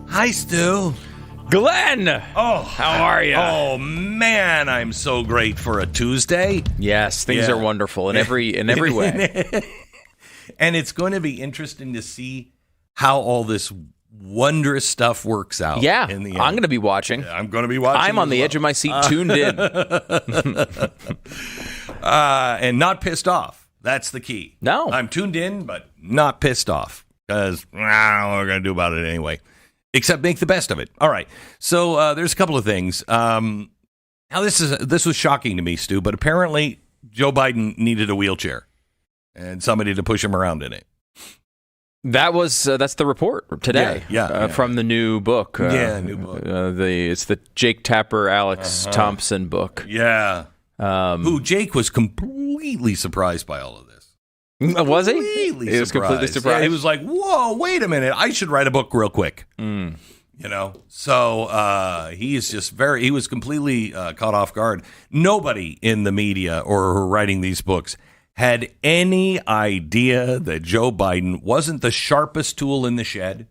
Hi, Stu. Glenn! Oh, how are you? Oh, man, I'm so great for a Tuesday. Yes, things are wonderful in every way. And it's going to be interesting to see how all this wondrous stuff works out. Yeah, in the end. I'm going to be watching. I'm going to be watching. I'm on the edge of my seat, tuned in. And not pissed off. That's the key. No. I'm tuned in, but not pissed off. Because what are we going to do about it anyway? Except make the best of it. All right. So there's a couple of things. Now, this was shocking to me, Stu, but apparently Joe Biden needed a wheelchair and somebody to push him around in it. That's the report today. From the new book. New book. It's the Jake Tapper, Alex Thompson book. Yeah. Who Jake was completely surprised by all of this. Was he? He was completely surprised. Yeah, he was like, "Whoa, wait a minute! I should write a book real quick." You know. So he was completely caught off guard. Nobody in the media or who are writing these books had any idea that Joe Biden wasn't the sharpest tool in the shed,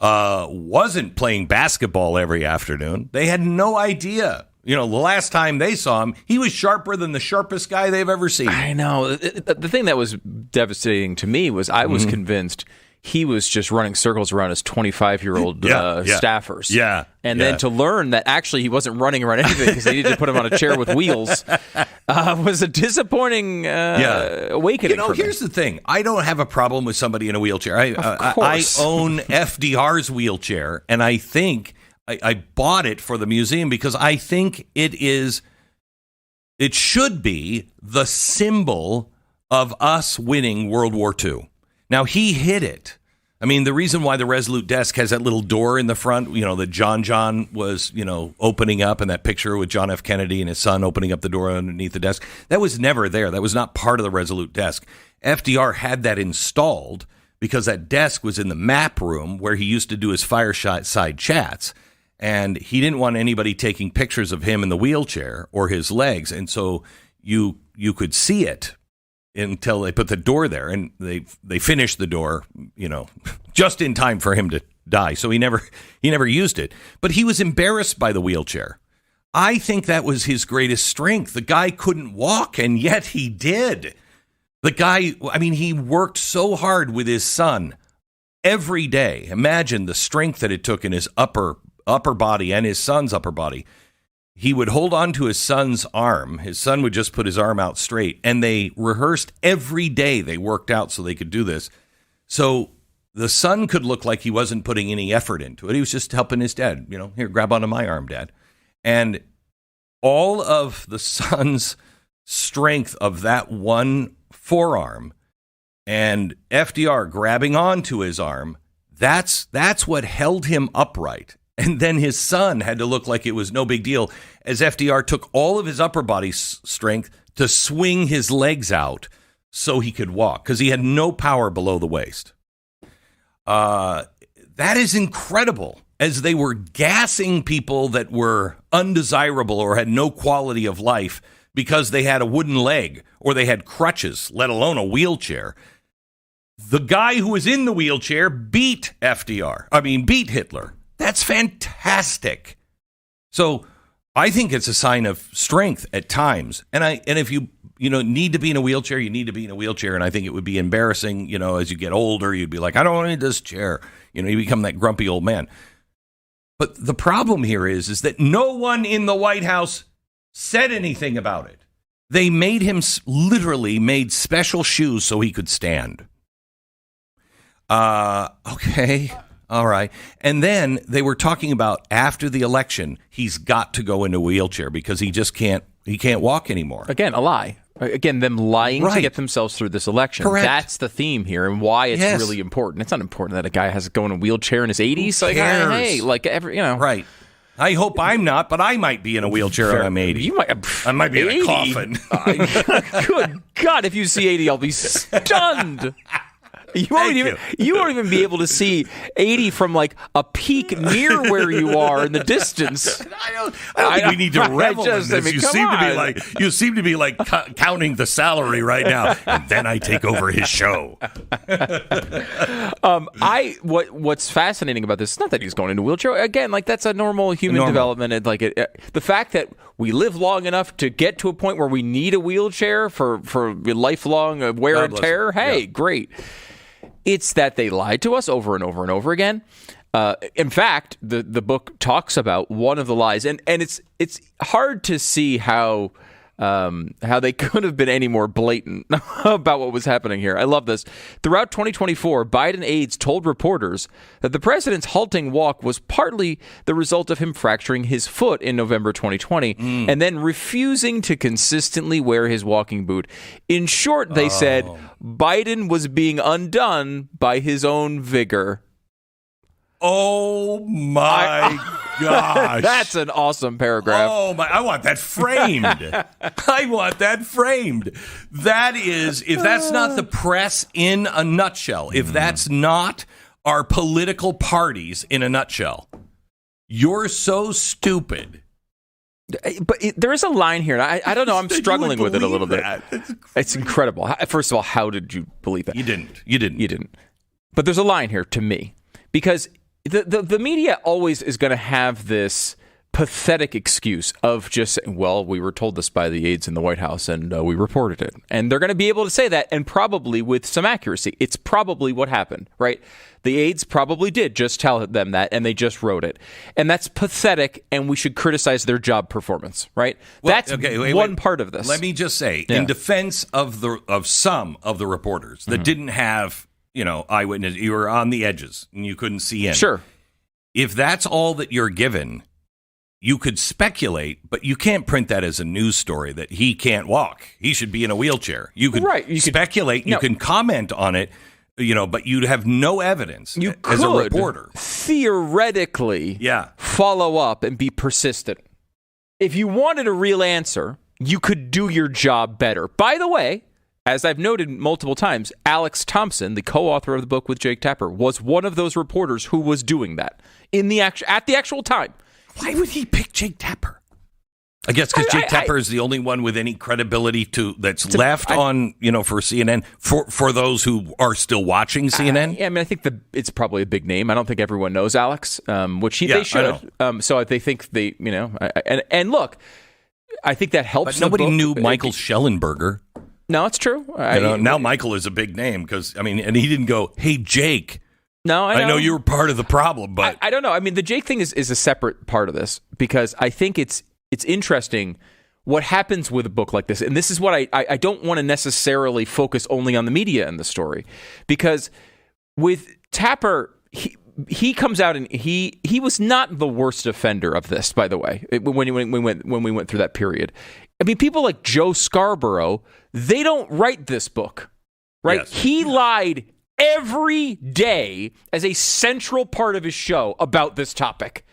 wasn't playing basketball every afternoon. They had no idea. You know, the last time they saw him, he was sharper than the sharpest guy they've ever seen. I know. The thing that was devastating to me was I was convinced he was just running circles around his 25-year-old staffers. Yeah. And then to learn that actually he wasn't running around anything because they needed to put him on a chair with wheels was a disappointing awakening. You know, here's the thing. I don't have a problem with somebody in a wheelchair. I own FDR's wheelchair, and I think I bought it for the museum because I think it should be the symbol of us winning World War II. Now, he hit it. I mean, the reason why the Resolute desk has that little door in the front, you know, that John was, you know, opening up, and that picture with John F. Kennedy and his son opening up the door underneath the desk, that was never there. That was not part of the Resolute desk. FDR had that installed because that desk was in the map room where he used to do his fireside chats. And he didn't want anybody taking pictures of him in the wheelchair or his legs. And so you could see it until they put the door there, and they finished the door, you know, just in time for him to die. So he never used it. But he was embarrassed by the wheelchair. I think that was his greatest strength. The guy couldn't walk, and yet he did. The guy, I mean, he worked so hard with his son every day. Imagine the strength that it took in his upper body and his son's upper body. He would hold on to his son's arm. His son would just put his arm out straight, and they rehearsed every day. They worked out so they could do this. So the son could look like he wasn't putting any effort into it. He was just helping his dad. You know, here, grab onto my arm, Dad. And all of the son's strength of that one forearm and FDR grabbing onto his arm, that's what held him upright. And then his son had to look like it was no big deal as FDR took all of his upper body strength to swing his legs out so he could walk because he had no power below the waist. That is incredible. As they were gassing people that were undesirable or had no quality of life because they had a wooden leg or they had crutches, let alone a wheelchair. The guy who was in the wheelchair beat Hitler. That's fantastic. So I think it's a sign of strength at times. And if you need to be in a wheelchair, you need to be in a wheelchair. And I think it would be embarrassing, you know, as you get older, you'd be like, I don't need this chair. You know, you become that grumpy old man. But the problem here is that no one in the White House said anything about it. They made him made special shoes so he could stand. Okay. All right. And then they were talking about after the election, he's got to go into a wheelchair because he can't walk anymore. Again, a lie. Again, them lying to get themselves through this election. Correct. That's the theme here and why it's really important. It's not important that a guy has to go in a wheelchair in his 80s. Who cares? Hey, like every, you know. Right. I hope I'm not, but I might be in a wheelchair when I'm 80. I might be 80. In a coffin. Good God, if you see 80, I'll be stunned. You won't even be able to see 80 from like a peak near where you are in the distance. I don't think we need to revel in this. You seem to be like counting the salary right now, and then I take over his show. What's fascinating about this is not that he's going into a wheelchair. Again, like that's a normal human development. And like the fact that we live long enough to get to a point where we need a wheelchair for lifelong wear and tear. Hey, great. It's that they lied to us over and over and over again. In fact, the book talks about one of the lies, and it's hard to see how they could have been any more blatant about what was happening here. I love this. Throughout 2024, Biden aides told reporters that the president's halting walk was partly the result of him fracturing his foot in November 2020 and then refusing to consistently wear his walking boot. In short, they said Biden was being undone by his own vigor. Oh my gosh. That's an awesome paragraph. Oh my, I want that framed. That is, if that's not the press in a nutshell, if that's not our political parties in a nutshell, you're so stupid. But there is a line here. I don't know. I'm struggling with it a little bit. It's incredible. First of all, how did you believe that? You didn't. But there's a line here to me because the media always is going to have this pathetic excuse of just saying, well, we were told this by the aides in the White House and we reported it. And they're going to be able to say that, and probably with some accuracy. It's probably what happened, right? The aides probably did just tell them that, and they just wrote it. And that's pathetic, and we should criticize their job performance, right? Well, that's one part of this. Let me just say, in defense of some of the reporters that didn't have eyewitness, you were on the edges and you couldn't see in. Sure. If that's all that you're given, you could speculate, but you can't print that as a news story that he can't walk. He should be in a wheelchair. You could speculate, you can comment on it, but you'd have no evidence as a reporter. Theoretically, follow up and be persistent. If you wanted a real answer, you could do your job better. By the way, as I've noted multiple times, Alex Thompson, the co-author of the book with Jake Tapper, was one of those reporters who was doing that at the actual time. Why would he pick Jake Tapper? I guess because Jake Tapper is the only one with any credibility that's left on for CNN for those who are still watching CNN. I think it's probably a big name. I don't think everyone knows Alex, which they should. So they think and look, I think that helps. But nobody knew Michael Schellenberger. No, it's true. Now Michael is a big name because and he didn't go, "Hey Jake." No, I know you were part of the problem, but I don't know. I mean, the Jake thing is a separate part of this because I think it's interesting what happens with a book like this, and this is what I don't want to necessarily focus only on the media in the story, because with Tapper, he comes out and he was not the worst offender of this, by the way, when we went through that period. I mean, people like Joe Scarborough, they don't write this book, right? Yes. He lied every day as a central part of his show about this topic.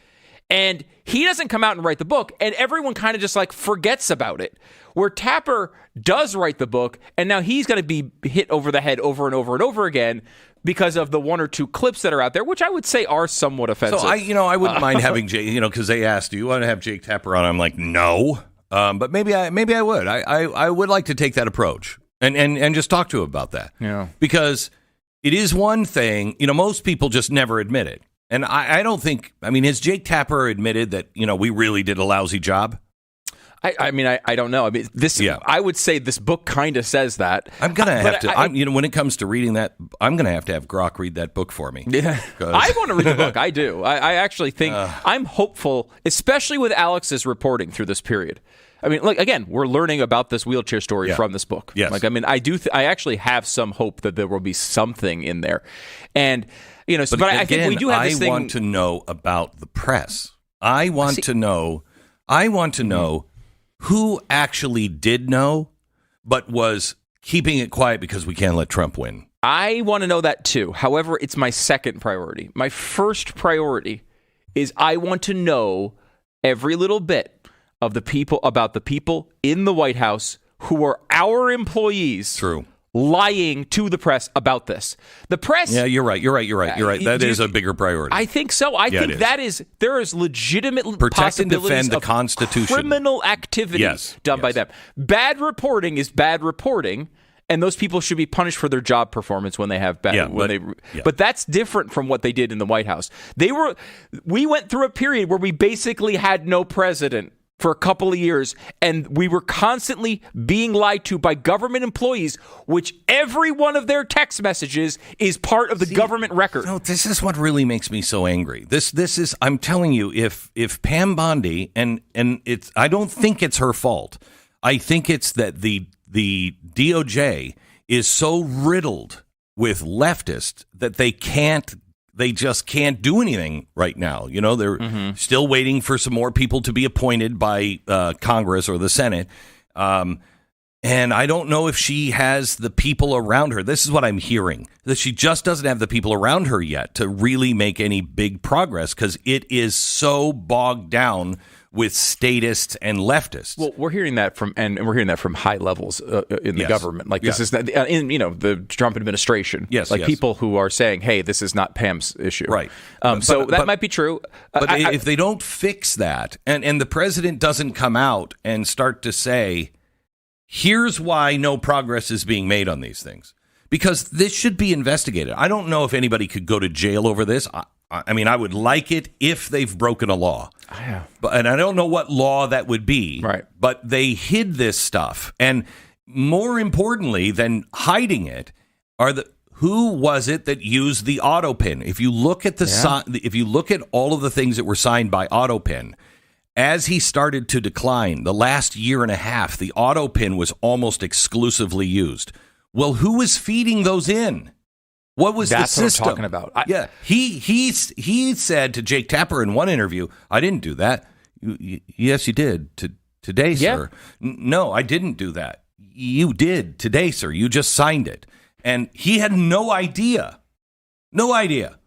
And he doesn't come out and write the book, and everyone kind of just like forgets about it. Where Tapper does write the book, and now he's going to be hit over the head over and over and over again because of the one or two clips that are out there, which I would say are somewhat offensive. So I wouldn't mind having Jake, because they asked, "Do you want to have Jake Tapper on?" I'm like, no. But maybe I would. I would like to take that approach and just talk to him about that. Yeah. Because it is one thing, most people just never admit it. And I don't think, has Jake Tapper admitted that, we really did a lousy job? I don't know. I would say this book kind of says that. I'm going to have to, when it comes to reading that, I'm going to have Grok read that book for me. Yeah. I want to read the book. I do. I actually think I'm hopeful, especially with Alex's reporting through this period. Again, we're learning about this wheelchair story from this book. Yes. I actually have some hope that there will be something in there. And, I think we do have this thing. I want to know about the press. I want to know who actually did know, but was keeping it quiet because we can't let Trump win. I want to know that too. However, it's my second priority. My first priority is I want to know every little bit about the people in the White House who are our employees. True. lying to the press about this. The press. Yeah, you're right. That is a bigger priority. I think so. I think there is legitimate protect and defend the Constitution. Criminal activity done by them. Bad reporting is bad reporting. And those people should be punished for their job performance when they have bad. But that's different from what they did in the White House. We went through a period where we basically had no president for a couple of years, and we were constantly being lied to by government employees, which every one of their text messages is part of the government record. No, this is what really makes me so angry. This is, I'm telling you, if Pam Bondi, and it's, I don't think it's her fault. I think it's that the DOJ is so riddled with leftists that they just can't do anything right now. You know, they're still waiting for some more people to be appointed by Congress or the Senate. And I don't know if she has the people around her. This is what I'm hearing, that she just doesn't have the people around her yet to really make any big progress because it is so bogged down with statists and leftists. Well, we're hearing that from high levels in the government. Like this is in the Trump administration. People who are saying, "Hey, this is not Pam's issue." Right. That might be true. But if they don't fix that, and the president doesn't come out and start to say, "Here's why no progress is being made on these things," because this should be investigated. I don't know if anybody could go to jail over this. I mean, I would like it if they've broken a law. Yeah. And I don't know what law that would be. Right. But they hid this stuff. And more importantly than hiding it who was it that used the AutoPin? If you look at if you look at all of the things that were signed by AutoPin, as he started to decline the last year and a half, the AutoPin was almost exclusively used. Well, who was feeding those in? What was That's the system? What I'm talking about. He said to Jake Tapper in one interview, "I didn't do that." Yes, you did today, sir. No, I didn't do that. You did today, sir. You just signed it, and he had no idea. No idea.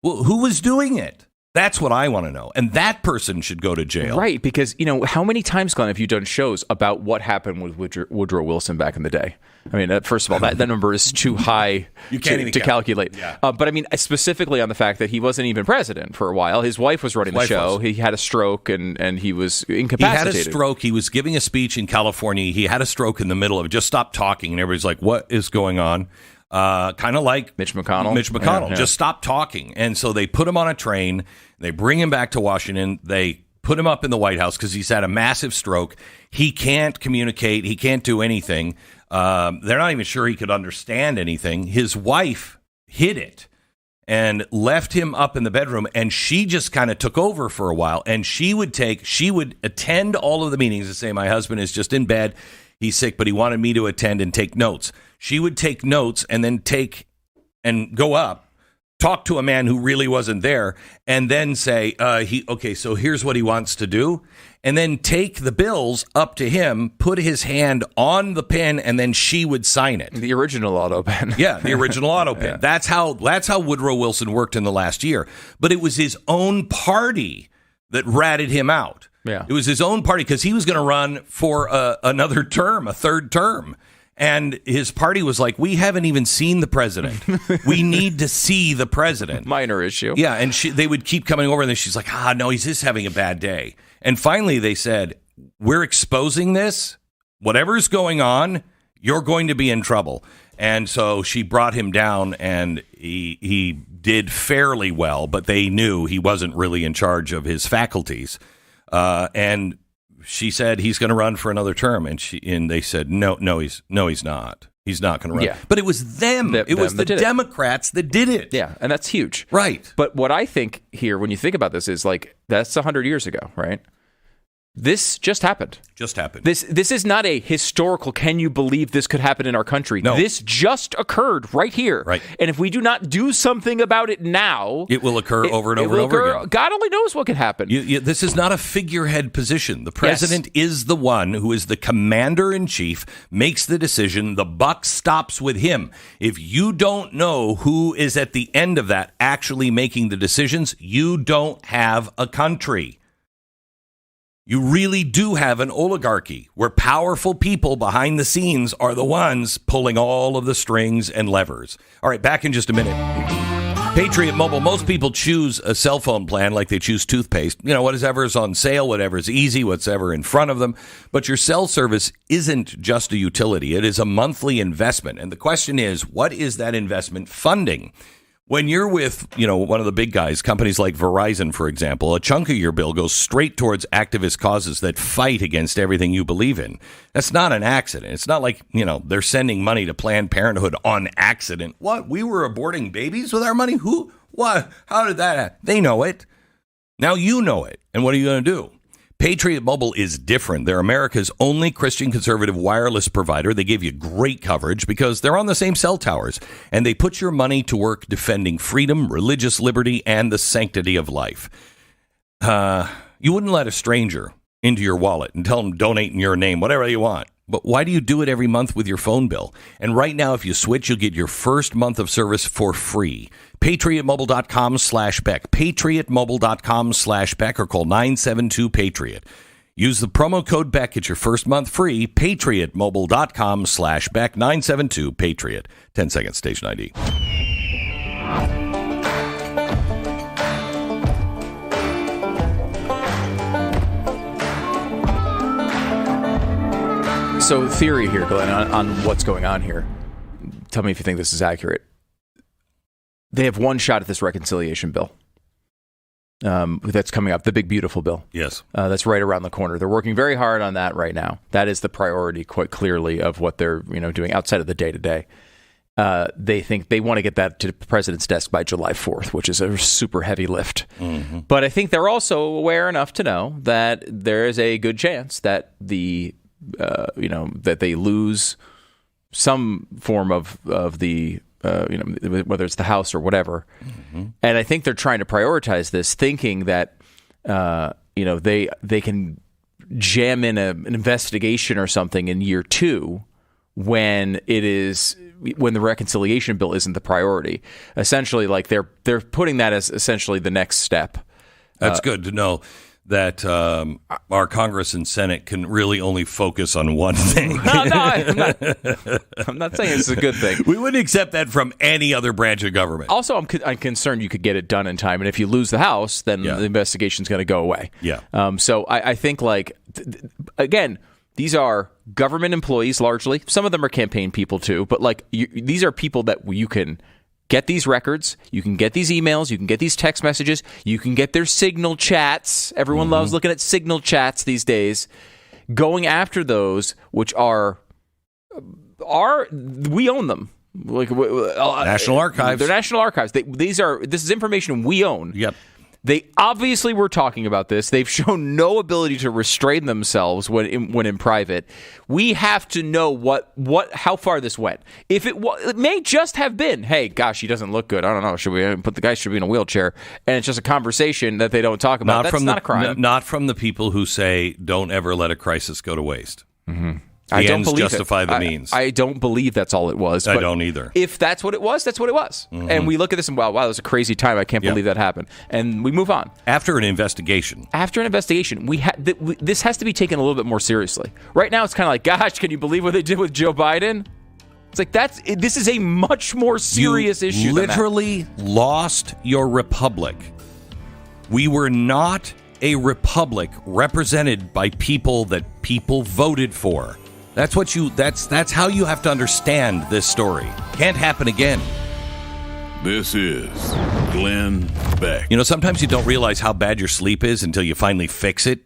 Well, who was doing it? That's what I want to know. And that person should go to jail. Right, because, how many times, Glenn, have you done shows about what happened with Woodrow Wilson back in the day? I mean, first of all, that number is too high to calculate. Yeah. But I mean, specifically on the fact that he wasn't even president for a while. His wife was running the show. He had a stroke and he was incapacitated. He had a stroke. He was giving a speech in California. He had a stroke in the middle of it. Just stopped talking. And everybody's like, what is going on? Kind of like Mitch McConnell. Yeah. Just stop talking. And so they put him on a train. They bring him back to Washington. They put him up in the White House because he's had a massive stroke. He can't communicate. He can't do anything. They're not even sure he could understand anything. His wife hid it and left him up in the bedroom, and she just kind of took over for a while. And she would attend all of the meetings and say, "My husband is just in bed. He's sick, but he wanted me to attend and take notes." She would take notes and then go up, talk to a man who really wasn't there, and then say, so here's what he wants to do. And then take the bills up to him, put his hand on the pen, and then she would sign it. The original auto pen. Yeah, the original auto pen. Yeah. That's how Woodrow Wilson worked in the last year. But it was his own party that ratted him out. Yeah. It was his own party because he was going to run for another term, a third term. And his party was like, "We haven't even seen the president. We need to see the president." Minor issue. Yeah, and they would keep coming over, and then she's like, "No, he's just having a bad day." And finally they said, "We're exposing this. Whatever's going on, you're going to be in trouble." And so she brought him down, and he did fairly well, but they knew he wasn't really in charge of his faculties. And she said he's going to run for another term, and they said no, he's not. He's not going to run. Yeah. But it was them. It was the Democrats that did it. Yeah, and that's huge. Right. But what I think here, when you think about this, is like that's 100 years ago, right? This just happened. This is not a historical, can you believe this could happen in our country? No. This just occurred right here. Right. And if we do not do something about it now, it will occur over and over again. God only knows what could happen. This is not a figurehead position. The president is the one who is the commander-in-chief, makes the decision. The buck stops with him. If you don't know who is at the end of that actually making the decisions, you don't have a country. You really do have an oligarchy where powerful people behind the scenes are the ones pulling all of the strings and levers. All right, back in just a minute. Patriot Mobile. Most people choose a cell phone plan like they choose toothpaste. You know, whatever's on sale, whatever's easy, whatever in front of them. But your cell service isn't just a utility. It is a monthly investment. And the question is, what is that investment funding? When you're with, one of the big guys, companies like Verizon, for example, a chunk of your bill goes straight towards activist causes that fight against everything you believe in. That's not an accident. It's not like, they're sending money to Planned Parenthood on accident. What? We were aborting babies with our money? Who? What? How did that happen? They know it. Now you know it. And what are you going to do? Patriot Mobile is different. They're America's only Christian conservative wireless provider. They give you great coverage because they're on the same cell towers, and they put your money to work defending freedom, religious liberty, and the sanctity of life. You wouldn't let a stranger into your wallet and tell them donate in your name, whatever you want. But why do you do it every month with your phone bill? And right now, if you switch, you'll get your first month of service for free. PatriotMobile.com/Beck. PatriotMobile.com/Beck or call 972-PATRIOT. Use the promo code Beck. Get your first month free. PatriotMobile.com/Beck. 972-PATRIOT. 10 seconds. Station ID. So theory here, Glenn, on what's going on here. Tell me if you think this is accurate. They have one shot at this reconciliation bill that's coming up, the big, beautiful bill. Yes. That's right around the corner. They're working very hard on that right now. That is the priority, quite clearly, of what they're doing outside of the day-to-day. They think they want to get that to the president's desk by July 4th, which is a super heavy lift. Mm-hmm. But I think they're also aware enough to know that there is a good chance that that they lose some form of the whether it's the House or whatever. Mm-hmm. And I think they're trying to prioritize this, thinking that they can jam in an investigation or something in year 2 when the reconciliation bill isn't the priority. Essentially, like they're putting that as essentially the next step. That's good to know that our Congress and Senate can really only focus on one thing. I'm not saying it's a good thing. We wouldn't accept that from any other branch of government. Also, I'm concerned you could get it done in time, and if you lose the House, then the investigation's going to go away. Yeah. So I think, again, these are government employees largely. Some of them are campaign people too, but these are people that you can get these records, you can get these emails, you can get these text messages, you can get their Signal chats. Everyone loves looking at Signal chats these days. Going after those, which are we own them. National Archives. They're National Archives. This is information we own. Yep. They obviously were talking about this. They've shown no ability to restrain themselves when in private. We have to know how far this went. If it may just have been, hey, gosh, he doesn't look good. I don't know. Should we put the guy should be in a wheelchair? And it's just a conversation that they don't talk about. That's not a crime. Not from the people who say, don't ever let a crisis go to waste. Mm-hmm. The ends justify the means. I don't believe that's all it was. I don't either. If that's what it was, that's what it was. Mm-hmm. And we look at this and, wow, that was a crazy time. I can't believe that happened. And we move on. After an investigation, this has to be taken a little bit more seriously. Right now, it's kind of like, gosh, can you believe what they did with Joe Biden? It's like this is a much more serious issue. You literally lost your republic. We were not a republic represented by people that people voted for. That's how you have to understand this story. Can't happen again. This is Glenn Beck. Sometimes you don't realize how bad your sleep is until you finally fix it.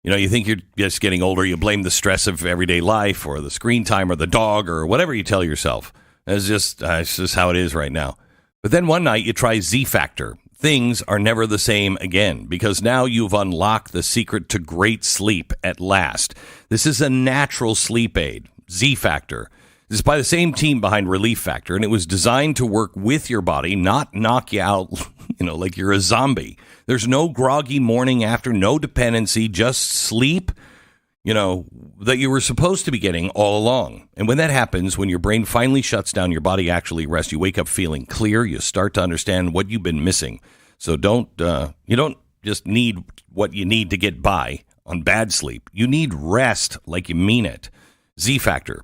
You think you're just getting older. You blame the stress of everyday life or the screen time or the dog or whatever you tell yourself. It's just how it is right now. But then one night you try Z Factor. Things are never the same again because now you've unlocked the secret to great sleep at last. This is a natural sleep aid, Z Factor. This is by the same team behind Relief Factor, and it was designed to work with your body, not knock you out, like you're a zombie. There's no groggy morning after, no dependency, just sleep, that you were supposed to be getting all along. And when that happens, when your brain finally shuts down, your body actually rests, you wake up feeling clear, you start to understand what you've been missing. So you don't just need what you need to get by. on bad sleep. You need rest like you mean it. Z-Factor.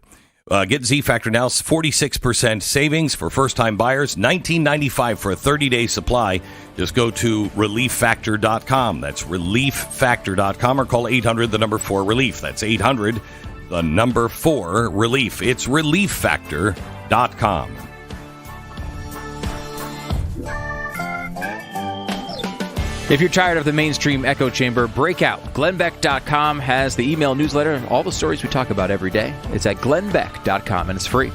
Get Z-Factor now, 46% savings for first-time buyers, $19.95 for a 30-day supply. Just go to relieffactor.com. That's relieffactor.com, or call 800-4-RELIEF. That's 800-4-RELIEF. It's relieffactor.com. If you're tired of the mainstream echo chamber, break out. glennbeck.com has the email newsletter, all the stories we talk about every day. It's at glennbeck.com, and it's free.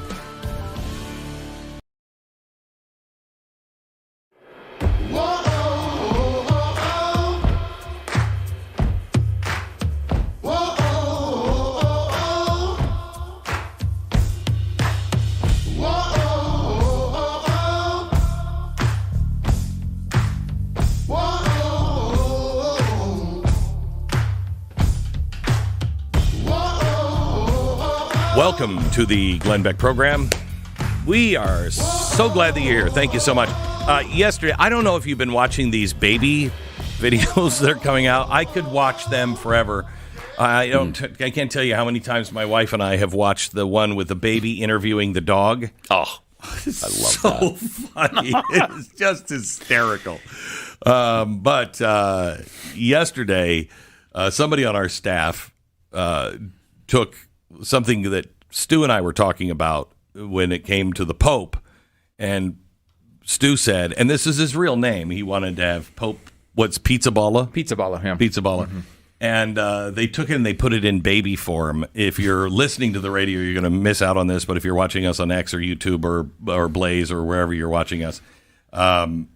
Welcome to the Glenn Beck program. We are so glad that you're here. Thank you so much. Yesterday, I don't know if you've been watching these baby videos that are coming out. I could watch them forever. I can't tell you how many times my wife and I have watched the one with the baby interviewing the dog. Oh, I love that. So funny. It's just hysterical. But yesterday, somebody on our staff took something that Stu and I were talking about when it came to the Pope, and Stu said, and this is his real name, he wanted to have Pope, what's Pizzaballa? Pizzaballa, yeah. Pizzaballa. Mm-hmm. And they took it and they put it in baby form. If you're listening to the radio, you're going to miss out on this, but if you're watching us on X or YouTube or Blaze or wherever you're watching us,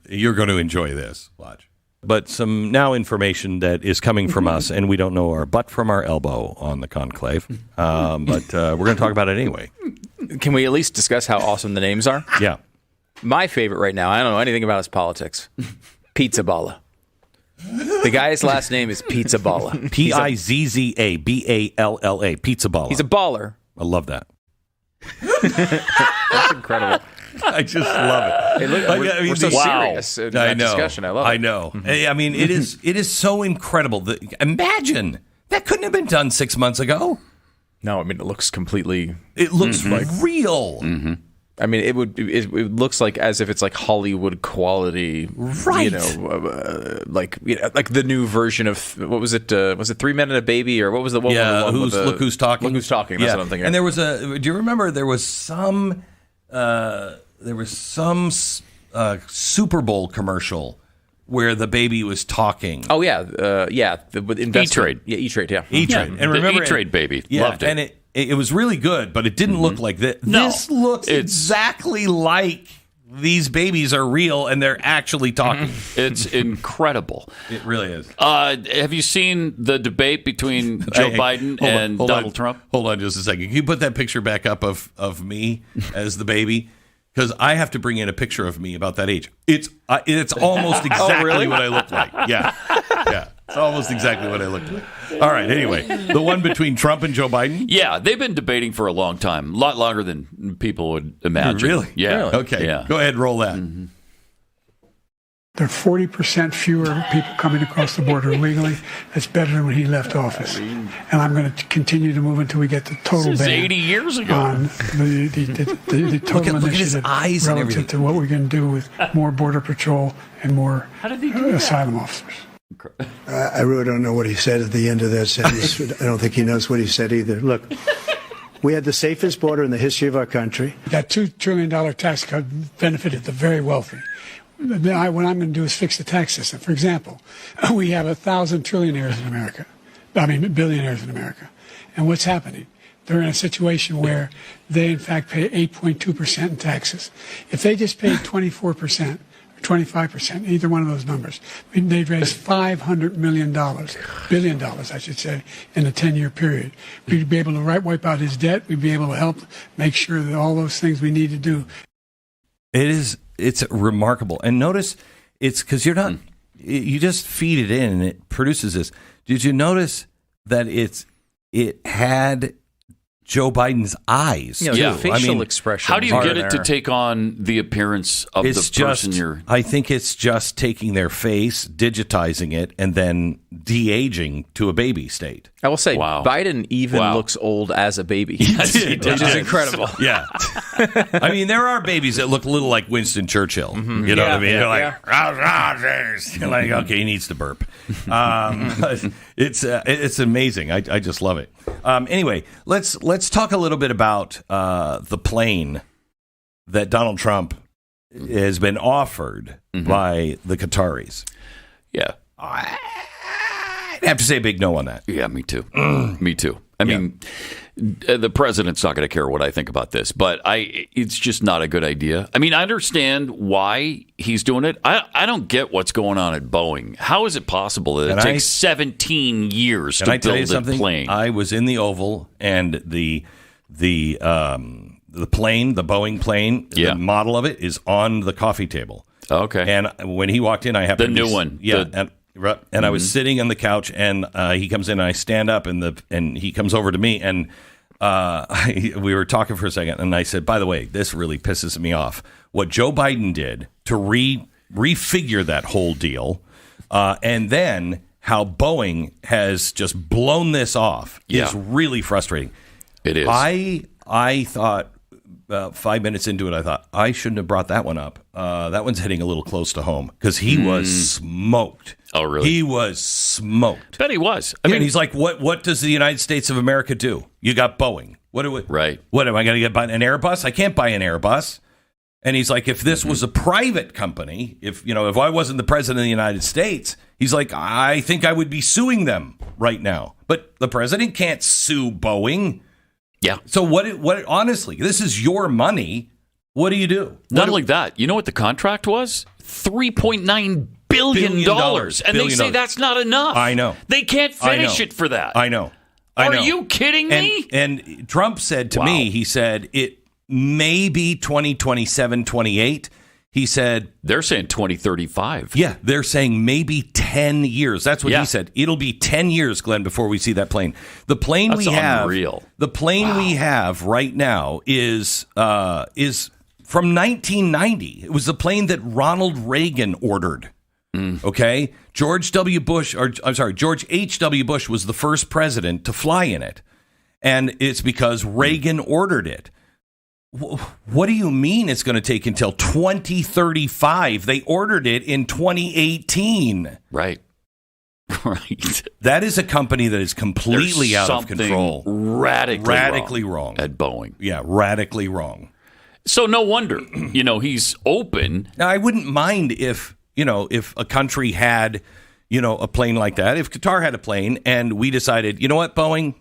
you're going to enjoy this. Watch. But some now information that is coming from us, and we don't know our butt from our elbow on the conclave. But we're going to talk about it anyway. Can we at least discuss how awesome the names are? Yeah. My favorite right now, I don't know anything about his politics. Pizzaballa. The guy's last name is Pizzaballa. Pizzaballa. Pizzaballa. He's a baller. I love that. That's incredible. I just love it. We're so serious in that discussion. I love it. I know. I mean, it is so incredible. Imagine that couldn't have been done 6 months ago. No, I mean, it looks completely. It looks like real. Mm-hmm. I mean, it looks like as if it's like Hollywood quality, right? Like the new version of what was it? Was it 3 Men and a Baby, or what was the one? Yeah, Look Who's Talking. Look Who's Talking. That's what I'm thinking. And there was do you remember there was some Super Bowl commercial where the baby was talking. Oh yeah, E-Trade. Yeah, E-Trade. Yeah, E-Trade. And remember E-Trade baby. Loved it. And it was really good, but it didn't look like that. No, this looks exactly like these babies are real and they're actually talking. It's incredible. It really is. Have you seen the debate between Joe Biden and Donald Trump? Hold on just a second. Can you put that picture back up of me as the baby? Because I have to bring in a picture of me about that age. It's almost exactly what I look like. Yeah. It's almost exactly what I look like. All right, anyway. The one between Trump and Joe Biden? Yeah, they've been debating for a long time. A lot longer than people would imagine. Really? Yeah. Really? Okay, Go ahead, roll that. Mm-hmm. There are 40% fewer people coming across the border illegally. That's better than when he left office. And I'm going to continue to move until we get the total ban 80 years ago. On the total look at his eyes and relative to what we're going to do with more border patrol and more asylum officers. I really don't know what he said at the end of that sentence. I don't think he knows what he said either. Look, we had the safest border in the history of our country. That $2 trillion tax cut benefited the very wealthy. What I'm going to do is fix the tax system. For example, we have 1,000 trillionaires in America. Billionaires in America. And what's happening? They're in a situation where they, in fact, pay 8.2% in taxes. If they just paid 24%, or 25%, either one of those numbers, they'd raise $500 billion, I should say, in a 10-year period. We'd be able to wipe out his debt. We'd be able to help make sure that all those things we need to do. It's remarkable. And notice it's because you just feed it in and it produces this. Did you notice that it had Joe Biden's eyes? The facial expression. How do you get it to take on the appearance of the person you're... I think it's just taking their face, digitizing it, and then de-aging to a baby state. I will say, Wow. Biden even looks old as a baby. Yes, he does. Which is incredible. Yeah. I mean, there are babies that look a little like Winston Churchill. You know what I mean? They're like, Rogers. You're like, okay, he needs to burp. It's amazing. I just love it. Anyway, let's talk a little bit about the plane that Donald Trump has been offered by the Qataris. Yeah. I have to say a big no on that. Yeah, me too. Me too. I mean, the president's not going to care what I think about this, but it's just not a good idea. I mean, I understand why he's doing it. I don't get what's going on at Boeing. How is it possible that it takes 17 years to build a plane? I was in the Oval, and the plane, the Boeing plane, the model of it is on the coffee table. Okay. And when he walked in, I happened the new one. Yeah. And I was sitting on the couch, and he comes in, and I stand up, and he comes over to me, and we were talking for a second, and I said, by the way, this really pisses me off. What Joe Biden did to refigure that whole deal, and then how Boeing has just blown this off is really frustrating. It is. I thought, 5 minutes into it, I thought, I shouldn't have brought that one up. That one's hitting a little close to home, because he was smoked. Oh, really? He was smoked. Bet he was. I mean, he's like, what does the United States of America do? You got Boeing. What am I going to get? An Airbus? I can't buy an Airbus. And he's like, if this was a private company, if I wasn't the president of the United States, he's like, I think I would be suing them right now. But the president can't sue Boeing. Yeah. So what? Honestly, this is your money. What do you do? Not only that, you know what the contract was? $3.9 billion. And they say that's not enough. I know. They can't finish it for that. I know. Are you kidding me? And Trump said to me, he said, it may be 2027, 28. He said... They're saying 2035. Yeah, they're saying maybe 10 years. That's what he said. It'll be 10 years, Glenn, before we see that plane. The plane That's unreal. The plane we have right now is from 1990. It was the plane that Ronald Reagan ordered. Okay? George H.W. Bush was the first president to fly in it. And it's because Reagan ordered it. What do you mean it's going to take until 2035? They ordered it in 2018. Right. Right. That is a company that is completely out of control. Radically wrong at Boeing. Yeah, radically wrong. So no wonder, he's open. Now, I wouldn't mind if a country had, a plane like that. If Qatar had a plane and we decided, you know what, Boeing,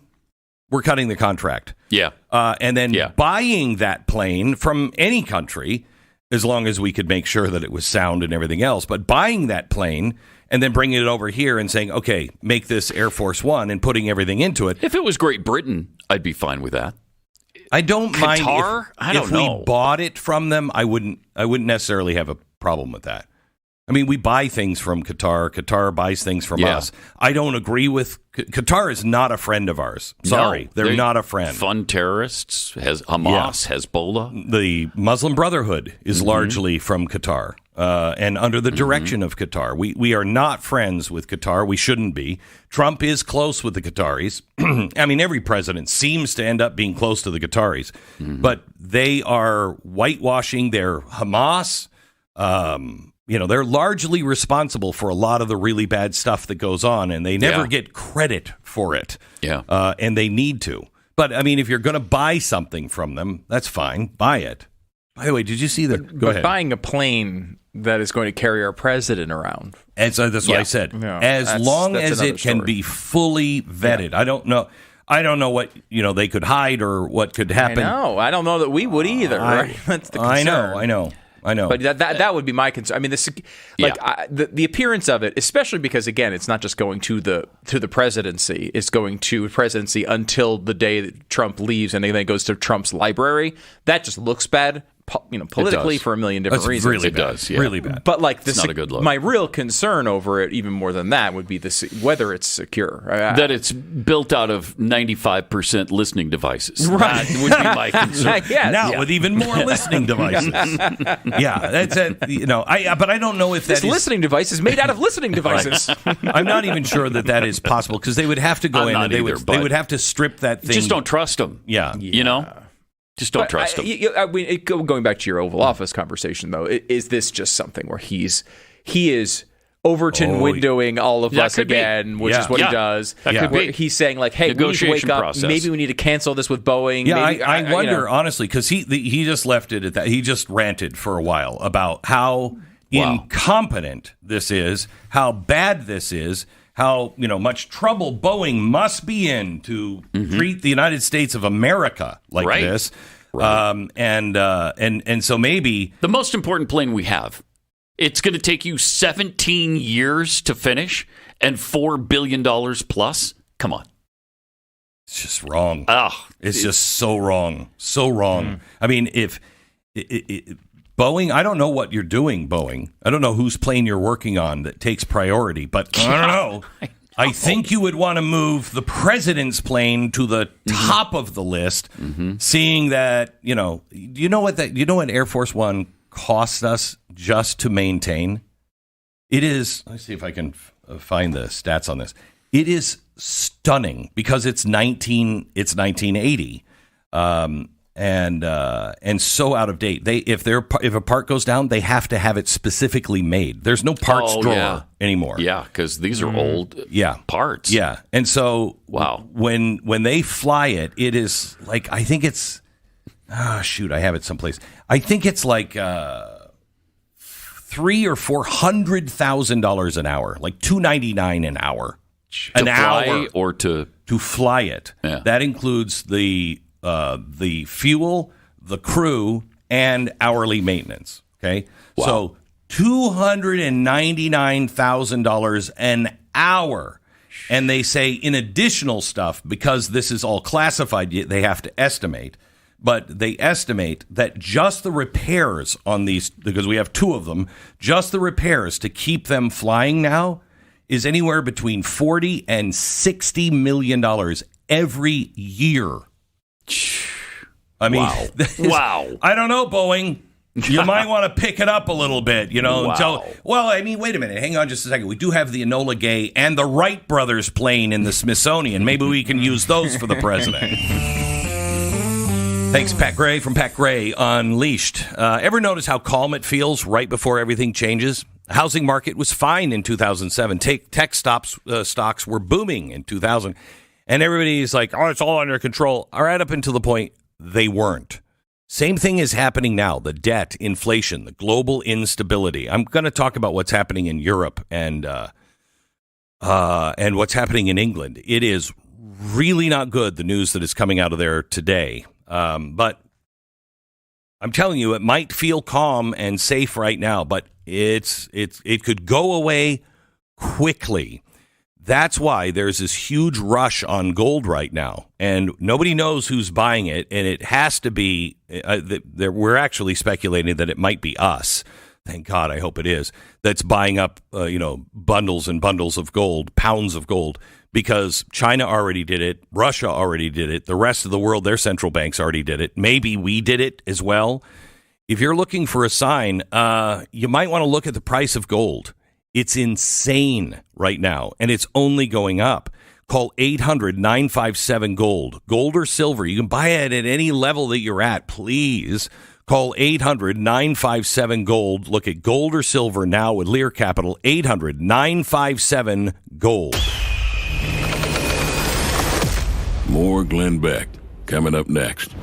we're cutting the contract. Yeah. And then buying that plane from any country, as long as we could make sure that it was sound and everything else. But buying that plane and then bringing it over here and saying, okay, make this Air Force One and putting everything into it. If it was Great Britain, I'd be fine with that. I don't mind if know. We bought it from them. I wouldn't necessarily have a problem with that. I mean, we buy things from Qatar. Qatar buys things from us. I don't agree with Qatar is not a friend of ours. Sorry, they're not a friend. Fund terrorists, Hamas, Hezbollah. The Muslim Brotherhood is largely from Qatar and under the direction of Qatar. We are not friends with Qatar. We shouldn't be. Trump is close with the Qataris. I mean, every president seems to end up being close to the Qataris, but they are whitewashing their Hamas. They're largely responsible for a lot of the really bad stuff that goes on, and they never get credit for it. Yeah. And they need to. But, I mean, if you're going to buy something from them, that's fine. Buy it. By the way, did you see Go ahead. Buying a plane that is going to carry our president around. And so that's what I said. Yeah, as long as it can be fully vetted. Yeah. I don't know what they could hide or what could happen. I don't know that we would either. Right? That's the concern. I know. But that would be my concern. I mean, the appearance of it, especially because, again, it's not just going to the presidency. It's going to presidency until the day that Trump leaves and then it goes to Trump's library. That just looks bad politically for a million different reasons. Really bad. It does, yeah. Really bad. But like, not a good look. My real concern over it, even more than that, would be whether it's secure. That it's built out of 95% listening devices. Right. That would be my concern. With even more listening devices. That's it. But I don't know if this listening device is made out of listening devices. I'm not even sure that is possible, because they would have to go in and they would have to strip that thing. Just don't trust them. Yeah. Just don't trust them. Going back to your Oval Office conversation, though, is this just something where he is Overton windowing all of us again, which is what he does. That could be. He's saying, like, hey, we need to wake up. Process. Maybe we need to cancel this with Boeing. Yeah, maybe, I wonder, honestly, because he just left it at that. He just ranted for a while about how incompetent this is, how bad this is, how much trouble Boeing must be in to treat the United States of America like this. Right. And so maybe the most important plane we have, it's going to take you 17 years to finish and $4 billion plus. Come on. It's just wrong. It's just so wrong. So wrong. I mean, if Boeing, I don't know what you're doing, Boeing. I don't know whose plane you're working on that takes priority, but I don't know. I think you would want to move the president's plane to the top of the list, seeing that, you know what Air Force One cost us just to maintain? It is, let's see if I can find the stats on this. It is stunning because it's 1980. And so out of date. If a part goes down, they have to have it specifically made. There's no parts drawer anymore. Yeah, because these are old parts. Yeah, and so when they fly it, it is like, I think it's I have it someplace. I think it's like $300,000 or $400,000 an hour, like $299 an hour. To fly it. Yeah. That includes the fuel, the crew, and hourly maintenance. Okay, so $299,000 an hour, and they say in additional stuff, because this is all classified, they have to estimate. But they estimate that just the repairs on these, because we have two of them, just the repairs to keep them flying now is anywhere between $40 and $60 million every year. I mean, wow. I don't know, Boeing. You might want to pick it up a little bit, Wow. So, wait a minute. Hang on just a second. We do have the Enola Gay and the Wright brothers plane in the Smithsonian. Maybe we can use those for the president. Thanks, Pat Gray from Pat Gray Unleashed. Ever notice how calm it feels right before everything changes? The housing market was fine in 2007. Tech stocks were booming in 2000. And everybody's like, it's all under control. All right, up until the point they weren't. Same thing is happening now. The debt, inflation, the global instability. I'm going to talk about what's happening in Europe and what's happening in England. It is really not good, the news that is coming out of there today. But I'm telling you, it might feel calm and safe right now, but it could go away quickly. That's why there's this huge rush on gold right now, and nobody knows who's buying it, and it has to be, we're actually speculating that it might be us. Thank God, I hope it is, that's buying up, bundles and bundles of gold, pounds of gold, because China already did it, Russia already did it, the rest of the world, their central banks already did it. Maybe we did it as well. If you're looking for a sign, you might want to look at the price of gold. It's insane right now, and it's only going up. Call 800-957-GOLD. Gold or silver. You can buy it at any level that you're at. Please call 800-957-GOLD. Look at gold or silver now with Lear Capital. 800-957-GOLD. More Glenn Beck coming up next.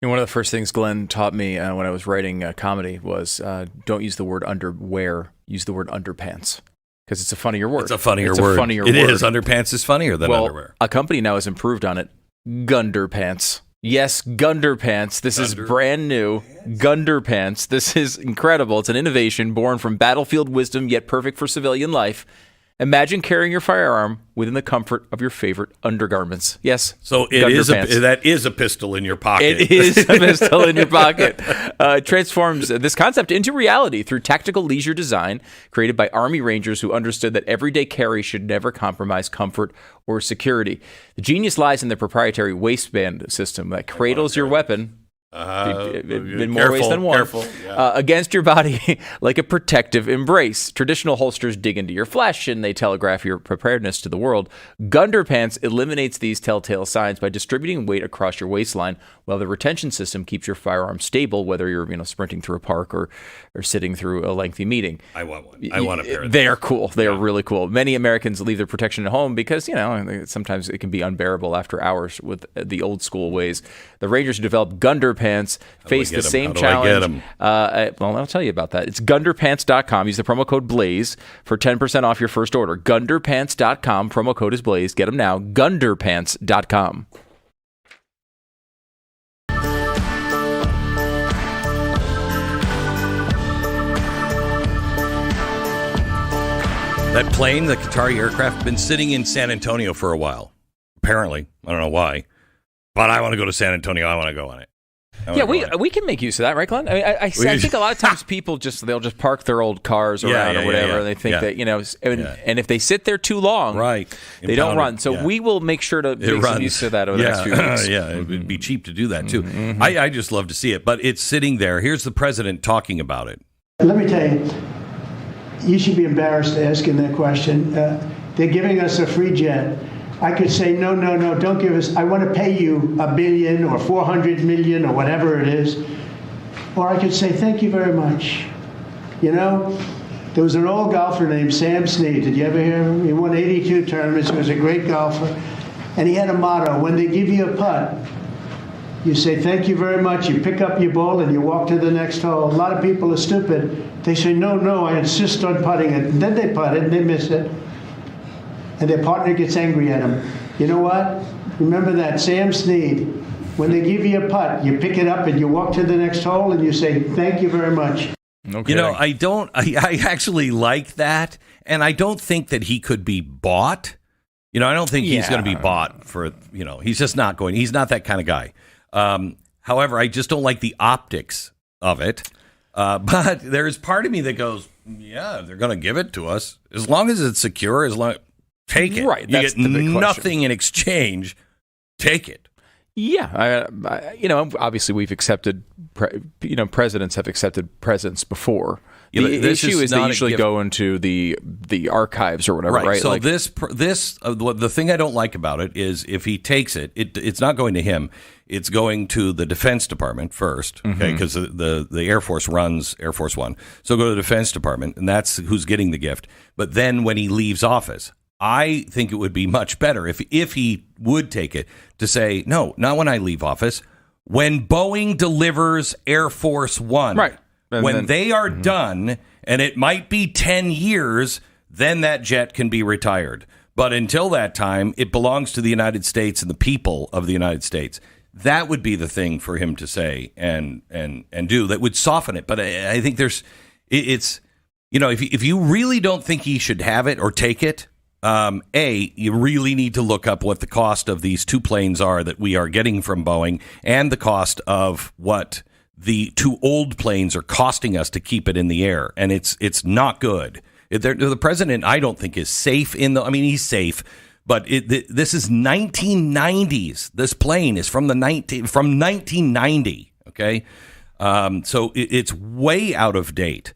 One of the first things Glenn taught me when I was writing comedy was don't use the word underwear, use the word underpants. Because it's a funnier word. It's a funnier word. It is. Underpants is funnier than underwear. A company now has improved on it. Gunderpants. Yes, Gunderpants. This is brand new. Gunderpants. This is incredible. It's an innovation born from battlefield wisdom, yet perfect for civilian life. Imagine carrying your firearm within the comfort of your favorite undergarments. Yes. So that is a pistol in your pocket. It is a pistol in your pocket. It transforms this concept into reality through tactical leisure design created by Army Rangers who understood that everyday carry should never compromise comfort or security. The genius lies in the proprietary waistband system that cradles your weapon. In more ways than one. Against your body like a protective embrace. Traditional holsters dig into your flesh and they telegraph your preparedness to the world. Gunderpants eliminates these telltale signs by distributing weight across your waistline, while the retention system keeps your firearm stable, whether you're sprinting through a park or sitting through a lengthy meeting. I want one. I want a pair of those. They are cool. They are really cool. Many Americans leave their protection at home because, sometimes it can be unbearable after hours with the old school ways. The Rangers who developed Gunderpants face the same challenge. I'll tell you about that. It's Gunderpants.com. Use the promo code BLAZE for 10% off your first order. Gunderpants.com. Promo code is BLAZE. Get them now. Gunderpants.com. That plane, the Qatar aircraft, been sitting in San Antonio for a while. Apparently. I don't know why. But I want to go to San Antonio. I want to go on it. Yeah, we can make use of that, right, Glenn? I mean, I think a lot of times people they'll just park their old cars around or whatever, and they think that and if they sit there too long, they don't run. So we will make sure to make some use of that over the next few weeks. It would be cheap to do that too. Mm-hmm. I just love to see it, but it's sitting there. Here's the president talking about it. Let me tell you, you should be embarrassed asking that question. They're giving us a free jet. I could say, no, don't give us, I want to pay you $1 billion or $400 million or whatever it is. Or I could say, thank you very much. There was an old golfer named Sam Snead. Did you ever hear him? He won 82 tournaments. He was a great golfer. And he had a motto, when they give you a putt, you say, thank you very much. You pick up your ball and you walk to the next hole. A lot of people are stupid. They say, no, I insist on putting it. And then they putt it and they miss it. And their partner gets angry at them. You know what? Remember that, Sam Snead. When they give you a putt, you pick it up and you walk to the next hole and you say, thank you very much. Okay. I actually like that. And I don't think that he could be bought. I don't think he's going to be bought for, he's just not going. He's not that kind of guy. However, I just don't like the optics of it. But there's part of me that goes, yeah, they're going to give it to us. As long as it's secure, take it. Right. You get nothing in exchange. Take it. Yeah. Obviously we've accepted, presidents have accepted presents before. The issue is they usually go into the archives or whatever, right? So the thing I don't like about it is if he takes it, it's not going to him. It's going to the Defense Department first, okay? Because the Air Force runs Air Force One. So go to the Defense Department, and that's who's getting the gift. But then when he leaves office, I think it would be much better if he would take it to say, no, not when I leave office. When Boeing delivers Air Force One, right? When they are done, and it might be 10 years, then that jet can be retired. But until that time, it belongs to the United States and the people of the United States. That would be the thing for him to say and do that would soften it. But I think if you really don't think he should have it or take it, you really need to look up what the cost of these two planes are that we are getting from Boeing and the cost of what the two old planes are costing us to keep it in the air. And it's not good. The president, I don't think, is safe he's safe, but this is 1990s. This plane is from 1990. Okay. So it's way out of date.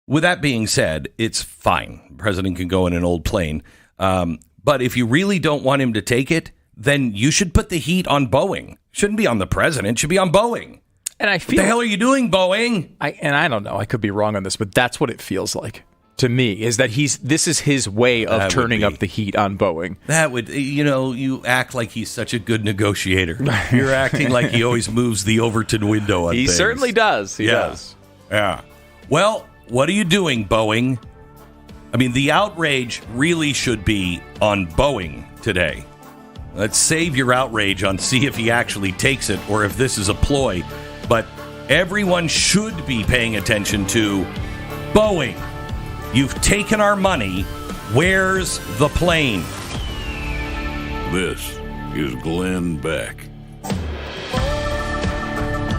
With that being said, it's fine. The president can go in an old plane. But if you really don't want him to take it, then you should put the heat on Boeing. Shouldn't be on the president. It should be on Boeing. And I feel, what the hell are you doing, Boeing? I don't know. I could be wrong on this, but that's what it feels like to me. Is that this is his way of turning up the heat on Boeing? That would, you act like he's such a good negotiator. You're acting like he always moves the Overton window on things. He certainly does. He does. Yeah. Well, what are you doing, Boeing? I mean, the outrage really should be on Boeing today. Let's save your outrage on see if he actually takes it or if this is a ploy. But everyone should be paying attention to Boeing. You've taken our money. Where's the plane? This is Glenn Beck.